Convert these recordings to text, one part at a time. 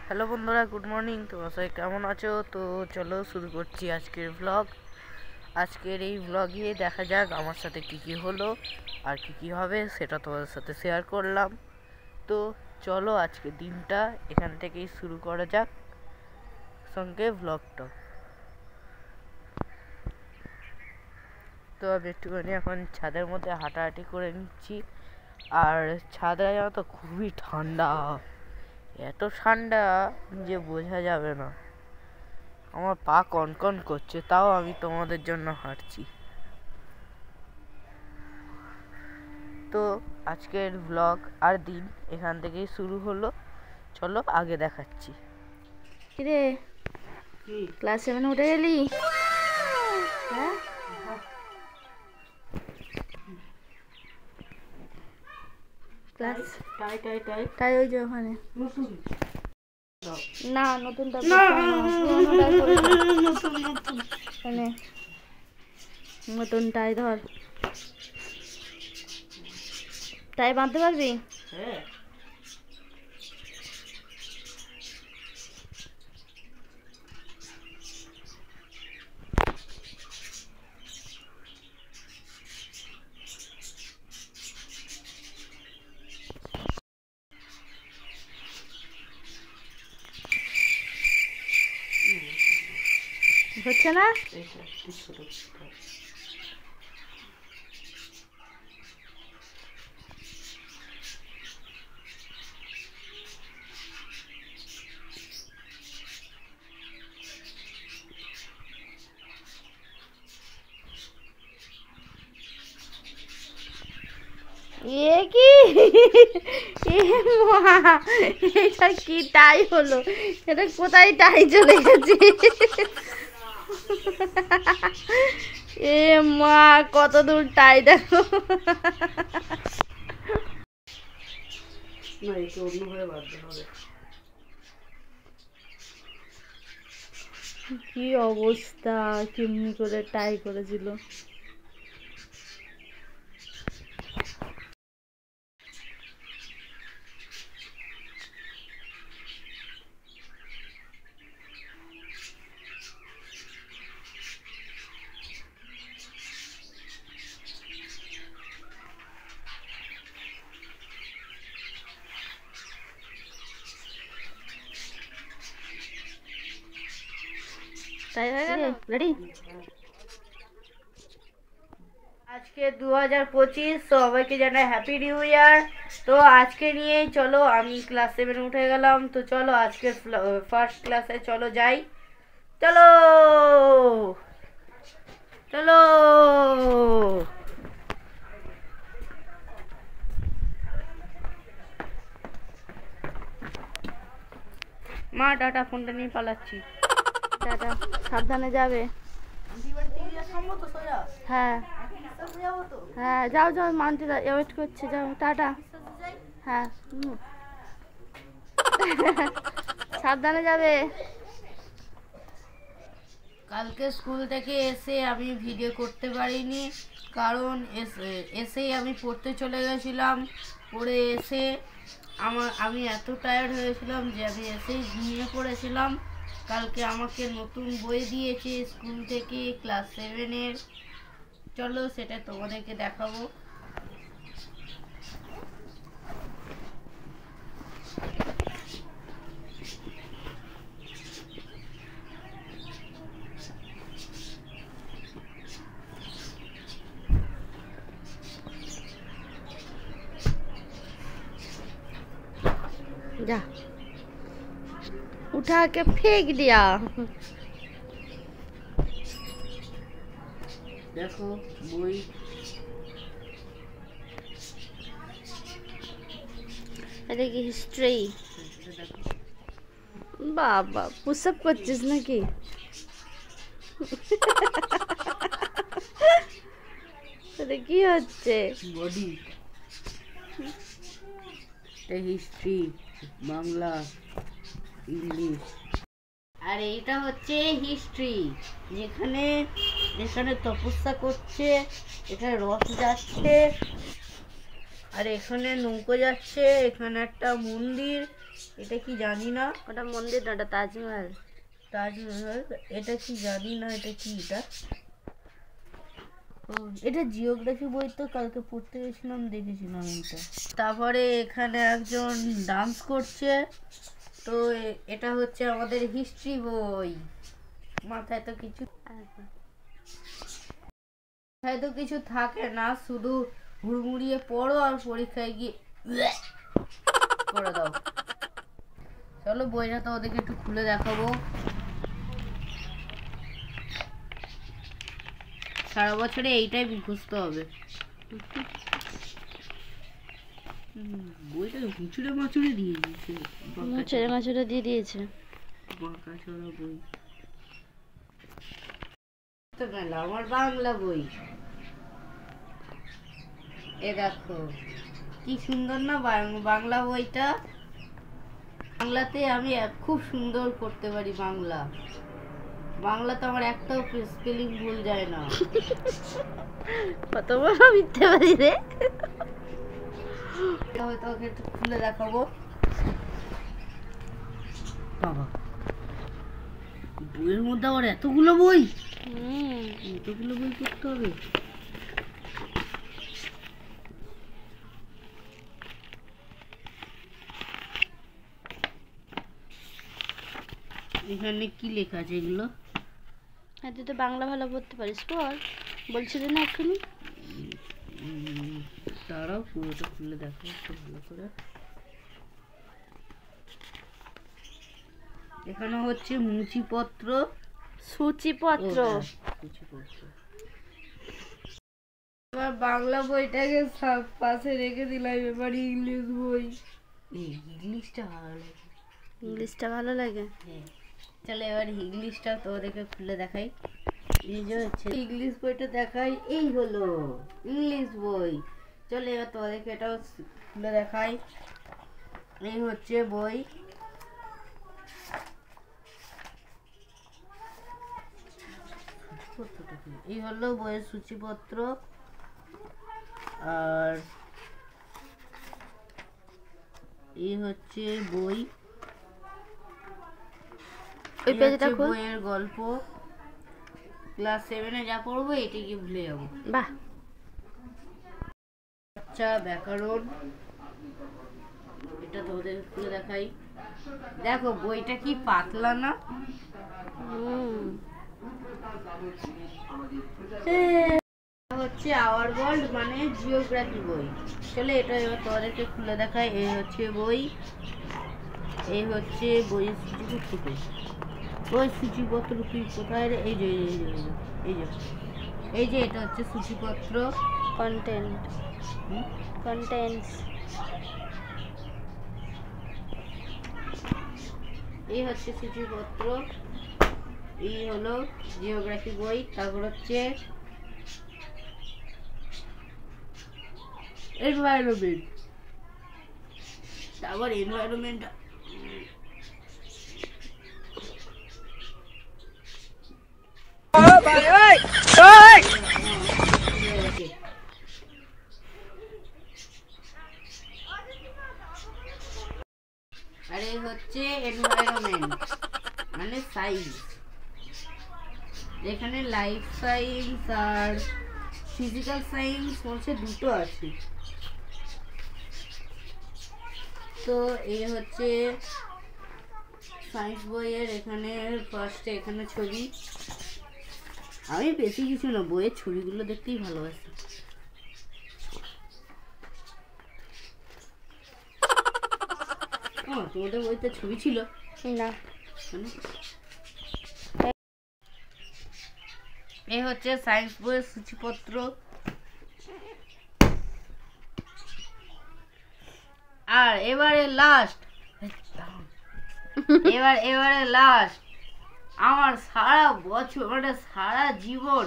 Hello বন্ধুরা, good morning. তোমরা সবাই কেমন আছো? তো চলো শুরু করছি আজকের ব্লগ। আজকের এই ব্লগে দেখা যাক আমার সাথে কি হলো আর কি হবে, সেটা তোমাদের সাথে শেয়ার করলাম। তো চলো আজকের দিনটা এখান থেকেই শুরু করা যাক সঙ্গে ব্লগটা। তো আমি একটুখানি এখন ছাদের মধ্যে হাঁটাহাঁটি করে নিচ্ছি। আর ছাদে জানো তো খুবই ঠান্ডা, এত ঠান্ডা যে বোঝা যাবে না। আমার পা কনকন করছে, তাও আমি তোমাদের জন্য হাঁটছি। তো আজকের ব্লগ আর দিন এখান থেকেই শুরু হলো। চলো আগে দেখাচ্ছি। কিরে, ক্লাস 7 উঠে গেলি? হ্যাঁ, ক্লাস তাই ওই যে ওখানে না নতুনটা নতুন টাই ধর, টাই বাঁধতে পারবি? হ্যাঁ, হচ্ছে না? এ কি এটা কি টাই হলো? এটা কোথায় টাই চলে গেছে? এ মা, কত দূর টাই দেখো। না, একে অন্যভাবে বাঁধতে হবে। কি অবস্থা, কেমনি করে টাই করেছিল। টাই হয়ে গেল, রেডি? আজকে 2025, সবাইকে জানাই হ্যাপি নিউ ইয়ার। তো আজকে নিয়েই চলো, আমি ক্লাস 7 উঠে গেলাম। তো চলো আজকে ফার্স্ট ক্লাসে চলো যাই। চলো চলো। মা টাটা, ফোনটা নিয়ে পালাচ্ছি। টাটা, সাবধানে যাবে। হ্যাঁ হ্যাঁ, যাও যাও, মানতে ওয়েট করছে, যাও টাটা। হ্যাঁ সাবধানে যাবে। কালকে স্কুল থেকে এসে আমি ভিডিও করতে পারিনি, কারণ এসেই আমি পড়তে চলে গেছিলাম। পড়ে এসে আমি এত টায়ার্ড হয়েছিলাম যে আমি এসেই ঘুমিয়ে পড়েছিলাম। কালকে আমাকে নতুন বই দিয়েছে স্কুল থেকে, ক্লাস 7-এর। চলো সেটা তোমাদেরকে দেখাবো। जा, उठा के फेंक दिया। দেখো বই। এটা কি হিস্ট্রি? বাবা, পুশআপ করছিস নাকি? এটা কি হচ্ছে? Body, history, Bangla, English. আর এইটা হচ্ছে হিস্ট্রি, যেখানে যেখানে তপস্যা করছে, এখানে রথ যাচ্ছে। আর এখানে নৌকো যাচ্ছে, এখানে একটা মন্দির, এটা কি জানি না। ওটা মন্দির না, ওটা তাজমহল। তাজমহল, এটা কি জানি না, এটা কি এটা। ও, এটা জিওগ্রাফি বই তো কালকে পড়তে গেছিলাম, দেখেছিলাম এটা। তারপরে এখানে একজন ডান্স করছে, তো এটা হচ্ছে আমাদের হিস্ট্রি বই। মাথায় তো কিছু থাকে না, শুধু হুড়মুড়িয়ে পড়ো আর পরীক্ষায় গিয়ে করে দাও। চলো বইটা তো ওদেরকে একটু খুলে দেখাবো। সারা বছরে এইটাই মুখস্থ হবে। বইটা মুচুরে মাচুরে দিয়ে দিয়েছে, মুচুরে মাচুরে দিয়ে দিয়েছে, বাঁকা চড়া বই। তো গেল আমার বাংলা বই, এ দেখো কি সুন্দর না বাংলা বইটা। বাংলাতে আমি খুব সুন্দর করতে পারি বাংলা। বাংলাতে আমার একটাও স্পেলিং ভুল যায় না। কত বড় মিথ্যে পারি রে। হয়তো ওকে একটু খুলে দেখাবো। বাবা, বইয়ের মধ্যে আবার এতগুলো বই, এতগুলো বই করতে হবে। এখানে কি লেখা আছে এগুলো? হ্যাঁ, তুই তো বাংলা ভালো পড়তে পারিস, পড়। বলছিলি না এক্ষুনি? তারাও পুরোটা খুলে দেখো একটু ভালো করে। এখানে হচ্ছে মুচিপত্র, সূচিপত্র। সূচিপত্র। এবার বাংলা বইটাকে পাশে রেখে দিলাম, এবার ইংলিশ বই। ইংলিশটা ভালো লাগে। ইংলিশটা ভালো লাগে? হ্যাঁ, চলো এবার ইংলিশটা তোদেরকে খুলে দেখাই। এই যে হচ্ছে ইংলিশ বইটা দেখাই, এই হলো ইংলিশ বই। চলো এবার তোদেরকে এটাও খুলে দেখাই। এই হচ্ছে বই। এই হলো বইয়ের সূচিপত্র। আর এই হচ্ছে বই, ওই পেজটা খুল। বইয়ের গল্প। ক্লাস 7-এ যা পড়বো এটি কি ভুলে যাবো। বাহ। আচ্ছা, ব্যাকরণ, এটা তোদের খুলে দেখাই। দেখো বইটা কি পাতলা না। হচ্ছে আওয়ার ওয়ার্ল্ড মানে জিওগ্রাফি বই। চলে এটা এবার তোমাদেরকে খুলে দেখাই। এই হচ্ছে বই, এই হচ্ছে বইয়ের সূচিপত্র। বই সূচিপত্র তুই কোথায় রে? এই যে এই যে এই যে এটা হচ্ছে সূচিপত্র। Content, contents. এই হচ্ছে সূচিপত্র, এই হলো জিওগ্রাফি বই। তারপর হচ্ছে এনভায়রনমেন্ট। তারপর এনভায়রনমেন্ট আর এই হচ্ছে এনভায়রনমেন্ট মানে সায়েন্স। এখানে লাইফ সায়েন্স আর ফিজিক্যাল সায়েন্স হচ্ছে দুটো আছে। তো এই হচ্ছে সায়েন্স বইয়ের এখানে ফার্স্টে এখানে ছবি। আমি বেশি কিছু না, বইয়ের ছবিগুলো দেখতেই ভালোবাসি। তোমাদের বইতে ছবি ছিল না? এই হচ্ছে সায়েন্স বইয়ের সূচিপত্র। আর এবারে লাস্ট, এবারে লাস্ট আমার সারা বছর মানে সারা জীবন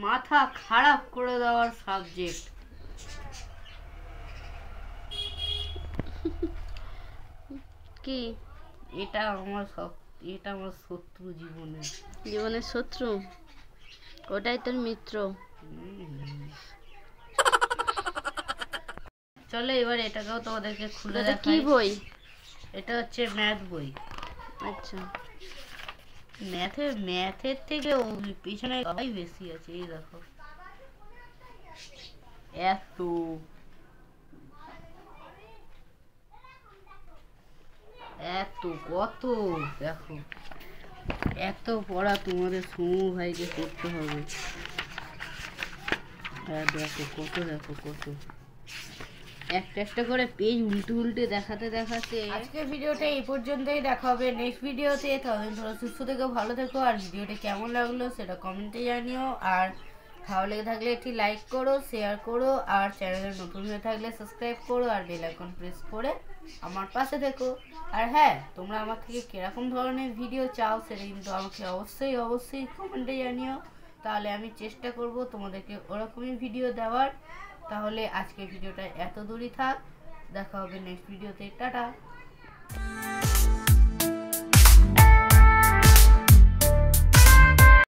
মাথা খারাপ করে দেওয়ার সাবজেক্ট। কি? এটা আমার শত্রু জীবনের শত্রু? ওটাই তোর মিত্র। চলো এবার এটাকেও তোমাদেরকে খুলে এটা কি দেখাই। বই? এটা হচ্ছে ম্যাথ বই। আচ্ছা, ম্যাথের থেকে পিছনে সবাই বেশি আছে। এই দেখো এত এত কত, দেখো এত পড়া তোমাদের সমু ভাইকে করতে হবে। হ্যাঁ দেখো কত, দেখো কত, একটা একটা করে পেজ উল্টে উল্টে দেখাতে দেখাতে। আজকে ভিডিওটা এই পর্যন্তই, দেখা হবে নেক্সট ভিডিওতে। ততদিন তোমরা সুস্থ থেকো, ভালো থেকো। আর ভিডিওটা কেমন লাগলো সেটা কমেন্টে জানিও। আর ভালো লেগে থাকলে একটি লাইক করো, শেয়ার করো, আর চ্যানেলে নতুন হয়ে থাকলে সাবস্ক্রাইব করো, আর বেল আইকন প্রেস করে আমার পাশে থেকো। আর হ্যাঁ, তোমরা আমার থেকে কিরকম ধরনের ভিডিও চাও সেটা কিন্তু আমাকে অবশ্যই অবশ্যই কমেন্টে জানিও। তাহলে আমি চেষ্টা করব তোমাদেরকে ওরকমই ভিডিও দেওয়ার। তাহলে আজকে ভিডিওটা এত দূরই থাক, দেখা হবে নেক্সট ভিডিওতে। টাটা।